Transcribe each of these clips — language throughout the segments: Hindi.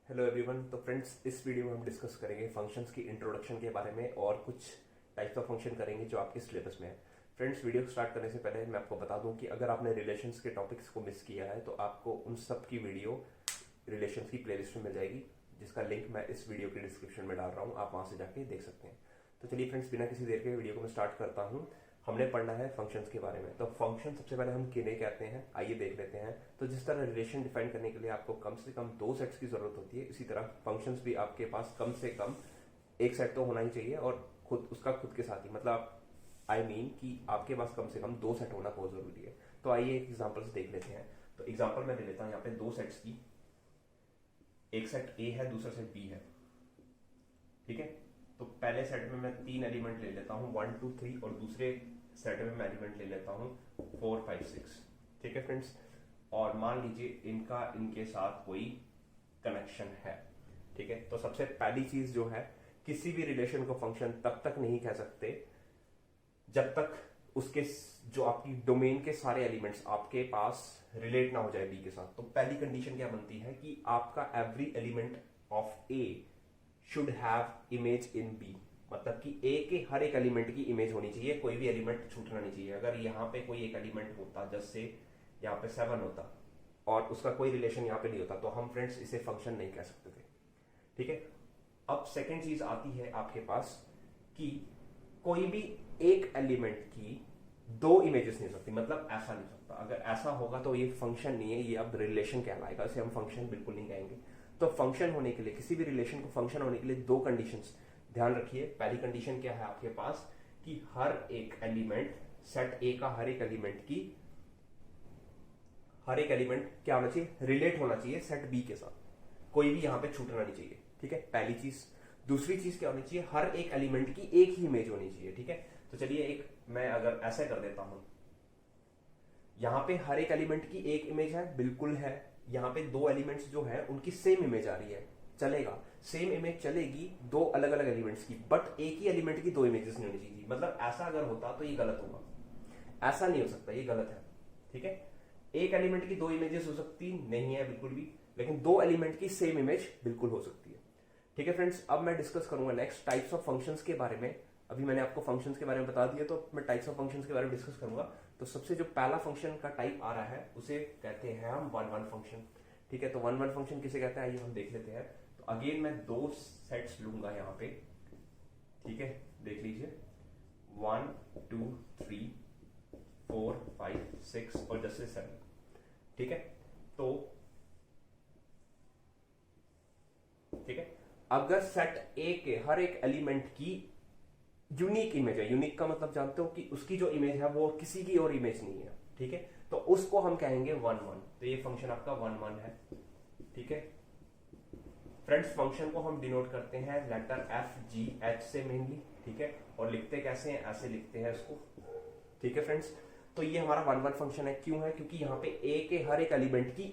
Hello everyone. तो फ्रेंड्स, इस वीडियो में हम डिस्कस करेंगे फंक्शंस की इंट्रोडक्शन के बारे में और कुछ टाइप्स ऑफ फंक्शन करेंगे जो आपके सिलेबस में है। फ्रेंड्स, वीडियो स्टार्ट करने से पहले मैं आपको बता दूं कि अगर आपने रिलेशंस के टॉपिक्स को मिस किया है तो आपको उन सब की वीडियो रिलेशंस की प्लेलिस्ट में मिल जाएगी, जिसका लिंक मैं इस वीडियो के डिस्क्रिप्शन में डाल रहा हूँ, आप वहां से जाके देख सकते हैं। तो चलिए फ्रेंड्स, बिना किसी देर के वीडियो को मैं स्टार्ट करता हूँ। हमने पढ़ना है फंक्शंस के बारे में। तो फंक्शन सबसे पहले हम किन्हें कहते हैं, आइए देख लेते हैं। तो जिस तरह रिलेशन डिफाइन करने के लिए आपको कम से कम 2 सेट्स की जरूरत होती है, इसी तरह फंक्शंस भी आपके पास कम से कम एक सेट तो होना ही चाहिए, और खुद के साथ ही, मतलब आई मीन कि आपके पास कम से कम 2 सेट होना बहुत जरूरी है। तो आइए एक एग्जांपल से देख लेते हैं। तो एग्जांपल मैं ले लेता हूं यहाँ पे 2 सेट्स की। एक सेट ए है, दूसरा सेट बी है, ठीक है। तो पहले सेट में मैं 3 एलिमेंट ले लेता हूं, 1 2 3, और दूसरे सेट में मैं एलिमेंट ले लेता हूं 4 5 6, ठीक है फ्रेंड्स। और मान लीजिए इनके साथ कोई कनेक्शन है, ठीक है। तो सबसे पहली चीज जो है, किसी भी रिलेशन को फंक्शन तब तक नहीं कह सकते जब तक उसके जो आपकी डोमेन के सारे एलिमेंट्स आपके पास रिलेट ना हो जाए बी के साथ। तो पहली कंडीशन क्या बनती है कि आपका every element of A should have image in B, मतलब कि ए के हर एक एलिमेंट की इमेज होनी चाहिए, कोई भी एलिमेंट छूटना नहीं चाहिए। अगर यहाँ पे कोई एक एलिमेंट होता, जैसे यहाँ पे 7 होता और उसका कोई रिलेशन यहाँ पे नहीं होता, तो हम फ्रेंड्स इसे फंक्शन नहीं कह सकते थे, ठीक है। अब सेकेंड चीज आती है आपके पास कि कोई भी एक एलिमेंट की 2 इमेजेस नहीं हो सकती, मतलब ऐसा नहीं हो सकता। अगर ऐसा होगा तो ये फंक्शन नहीं है, ये अब रिलेशन कहलाएगा, इसे हम फंक्शन बिल्कुल नहीं कहेंगे। तो फंक्शन होने के लिए, किसी भी रिलेशन को फंक्शन होने के लिए 2 कंडीशंस ध्यान रखिए। पहली कंडीशन क्या है आपके पास कि हर एक एलिमेंट, सेट ए का हर एक एलिमेंट क्या होना चाहिए, रिलेट होना चाहिए सेट बी के साथ, कोई भी यहां पे छूटना नहीं चाहिए, ठीक है, पहली चीज। दूसरी चीज क्या होनी चाहिए, हर एक एलिमेंट की एक ही इमेज होनी चाहिए, ठीक है। तो चलिए एक मैं अगर ऐसे कर देता हूं, यहां पे हर एक एलिमेंट की एक इमेज है, बिल्कुल है। यहां पे 2 एलिमेंट्स जो है उनकी सेम इमेज आ रही है, चलेगा, सेम इमेज चलेगी 2 अलग अलग एलिमेंट्स की, बट एक ही एलिमेंट की 2 इमेजेस नहीं होनी चाहिए। मतलब ऐसा अगर होता तो ये गलत होगा, ऐसा नहीं हो सकता, ये गलत है, ठीक है। एक एलिमेंट की 2 इमेजेस हो सकती नहीं है बिल्कुल भी, लेकिन 2 एलिमेंट की सेम इमेज बिल्कुल हो सकती है, ठीक है फ्रेंड्स। अब मैं डिस्कस करूंगा नेक्स्ट टाइप्स ऑफ फंक्शंस के बारे में। अभी मैंने आपको फंक्शंस के बारे में बता दिया, तो मैं टाइप्स ऑफ फंक्शंस के बारे में डिस्कस करूंगा। तो सबसे जो पहला फंक्शन का टाइप आ रहा है उसे कहते हैं हम 1 1 फंक्शन, ठीक है। तो 1 1 फंक्शन किसे कहते हैं, आइए हम देख लेते हैं। तो अगेन मैं 2 सेट्स लूंगा यहाँ पे, ठीक है, देख लीजिए 1 2 3 4 5 6 और जैसे 7, ठीक है। तो ठीक है, अगर सेट ए के हर एक एलिमेंट की यूनिक इमेज है, यूनिक का मतलब जानते हो कि उसकी जो इमेज है वो किसी की और इमेज नहीं है, ठीक है, तो उसको हम कहेंगे 1 1। तो ये फंक्शन आपका 1 1 है, ठीक है फ्रेंड्स। फंक्शन को हम डिनोट करते हैं लेटर एफ जी एच से मेनली, ठीक है, और लिखते कैसे हैं, ऐसे लिखते हैं इसको, ठीक है फ्रेंड्स। तो ये हमारा 1 1 फंक्शन है, क्यों है, क्योंकि यहाँ पे ए के हर एक एलिमेंट की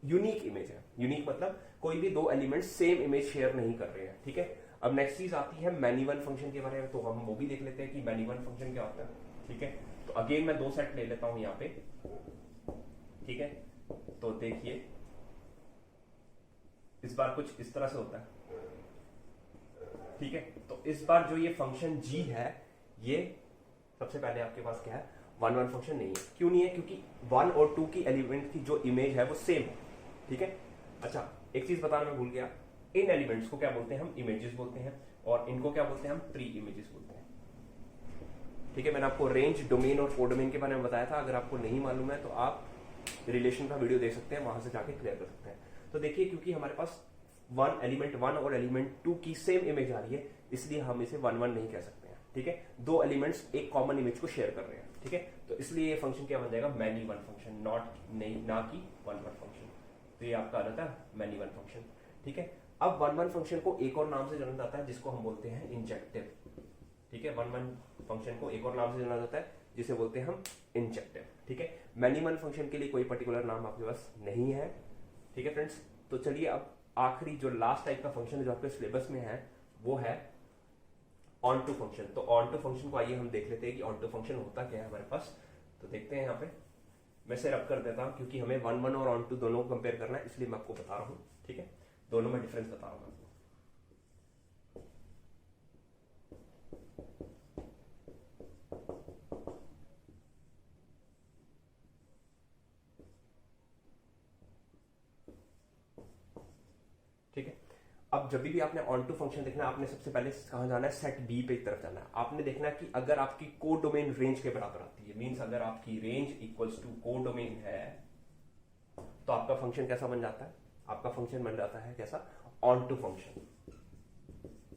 यूनिक इमेज है। यूनिक मतलब कोई भी 2 एलिमेंट सेम इमेज शेयर नहीं कर रहे हैं, ठीक है। अब नेक्स्ट चीज आती है मैनी वन फंक्शन के बारे में, तो हम वो भी देख लेते हैं कि मैनी वन फंक्शन क्या होता है, ठीक है। तो अगेन मैं 2 सेट ले लेता हूं यहाँ पे, ठीक है। तो देखिए इस बार कुछ इस तरह से होता है, ठीक है। तो इस बार जो ये फंक्शन जी है, ये सबसे पहले आपके पास क्या है, 1 1 फंक्शन नहीं है। क्यों नहीं है, क्योंकि 1 और 2 की एलिमेंट की जो इमेज है वो सेम है, ठीक है। अच्छा, एक चीज बताना मैं भूल गया, इन एलिमेंट्स को क्या बोलते हैं, हम इमेजेस बोलते हैं, और इनको क्या बोलते हैं, हम प्री इमेजेस बोलते हैं, ठीक है। मैंने आपको रेंज, डोमेन और कोडोमेन के बारे में बताया था, अगर आपको नहीं मालूम है तो आप रिलेशन का वीडियो देख सकते हैं, वहां से जाके क्लियर कर सकते हैं। तो देखिए, क्योंकि हमारे पास एलिमेंट 1 और एलिमेंट 2 की सेम इमेज आ रही है, इसलिए हम इसे 1 1 नहीं कह सकते हैं, ठीक है। 2 एलिमेंट्स एक कॉमन इमेज को शेयर कर रहे हैं, ठीक है। तो इसलिए ये फंक्शन क्या बन जाएगा, मैनी वन फंक्शन, ना कि 1 1 फंक्शन। तो ये आपका आ जाता है मैनी वन फंक्शन, ठीक है। अब 1 1 फंक्शन को एक और नाम से जाना जाता है, जिसको हम बोलते हैं इंजेक्टिव, ठीक है। 1 1 फंक्शन को एक और नाम से जाना जाता है, जिसे बोलते हैं हम इंजेक्टिव, ठीक है। मैनी वन फंक्शन के लिए कोई पर्टिकुलर नाम आपके पास नहीं है, ठीक है फ्रेंड्स। तो चलिए अब आखिरी जो लास्ट टाइप का फंक्शन जो आपके सिलेबस में है वो है ऑन टू फंक्शन। तो ऑन टू फंक्शन को आइए हम देख लेते हैं कि ऑन टू फंक्शन होता क्या है हमारे पास। तो देखते हैं, यहाँ पे मैं इसे रब कर देता हूं, क्योंकि हमें 1 1 और ऑन टू दोनों को कंपेयर करना है, इसलिए मैं आपको बता रहा हूं, ठीक है। दोनों में डिफरेंस बता रहा हूं मैं आपको। ठीक है, अब जब भी आपने ऑन टू फंक्शन देखना है, आपने सबसे पहले कहां जाना है, सेट बी पे की तरफ जाना है। आपने देखना है कि अगर आपकी कोड डोमेन रेंज के बराबर आती है, मींस अगर आपकी range equals to code domain है, तो आपका फंक्शन कैसा बन जाता है, आपका फंक्शन बन जाता है कैसा, ऑन टू फंक्शन।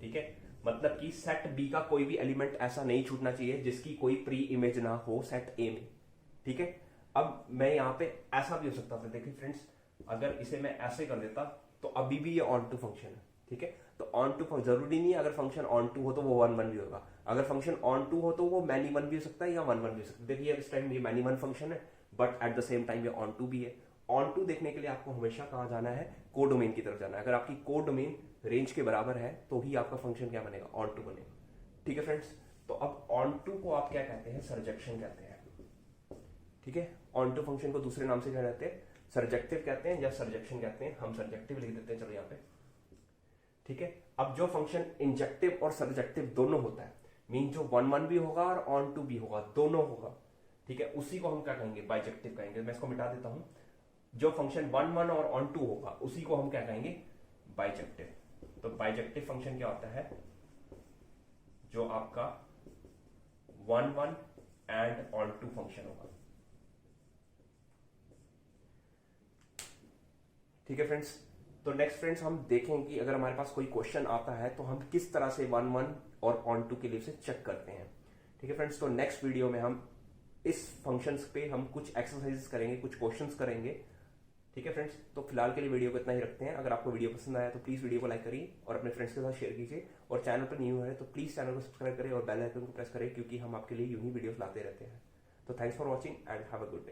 ठीक है, मतलब कि सेट बी का कोई भी एलिमेंट ऐसा नहीं छूटना चाहिए जिसकी कोई प्री इमेज ना हो सेट ए में। ठीक है, अब मैं यहां पे ऐसा भी हो सकता था, देखिए फ्रेंड्स, अगर इसे मैं ऐसे कर देता तो अभी भी ये ऑन टू फंक्शन है। ठीक है, तो ऑन टू जरूरी नहीं है अगर फंक्शन ऑन टू हो तो वो 1 1 भी होगा, अगर फंक्शन ऑन टू हो तो वो मैनी 1 भी हो सकता है या 1 1 भी हो सकता है। देखिए इस टाइम ये मैनी 1 फंक्शन है, but at the same time ये ऑन टू भी है। ऑन टू देखने के लिए आपको हमेशा कहां जाना है, कोड डोमेन की तरफ जाना है। अगर आपकी कोड डोमेन रेंज के बराबर है तो ही आपका फंक्शन क्या बनेगा, ऑन टू बनेगा। ठीक है फ्रेंड्स, तो अब ऑन टू को आप क्या कहते हैं, सरजेक्शन कहते हैं। ठीक है, ऑन टू फंक्शन को दूसरे नाम से क्या कहते हैं, सरजेक्टिव कहते हैं या सरजेक्शन कहते हैं। हम सरजेक्टिव लिख देते हैं, चलो यहाँ पे। ठीक है, अब जो फंक्शन इंजेक्टिव और सरजेक्टिव दोनों होता है, मीन जो 1 1 भी होगा और ऑन टू भी होगा, दोनों होगा। ठीक है, उसी को हम क्या कहेंगे, बाइजेक्टिव कहेंगे। मैं इसको मिटा देता हूं, जो फंक्शन 1 1 और ऑन टू होगा उसी को हम क्या कहेंगे, बाइजेक्टिव। तो बाइजेक्टिव फंक्शन क्या होता है, जो आपका 1 1 एंड ऑन टू फंक्शन होगा। ठीक है फ्रेंड्स, तो नेक्स्ट फ्रेंड्स हम देखें कि अगर हमारे पास कोई क्वेश्चन आता है तो हम किस तरह से 1 1 और ऑन टू के लिए से चेक करते हैं। ठीक है फ्रेंड्स, तो नेक्स्ट वीडियो में हम इस फंक्शंस पे हम कुछ एक्सरसाइजेस करेंगे, कुछ क्वेश्चंस करेंगे। ठीक है फ्रेंड्स, तो फिलहाल के लिए वीडियो को इतना ही रखते हैं। अगर आपको वीडियो पसंद आया तो प्लीज वीडियो को लाइक करिए और अपने फ्रेंड्स के साथ शेयर कीजिए, और चैनल पर न्यू है तो प्लीज चैनल को सब्सक्राइब करें और बेल आइकन को प्रेस करें, क्योंकि हम आपके लिए यूं ही वीडियोस लाते रहते हैं। तो thanks for watching and have a good day.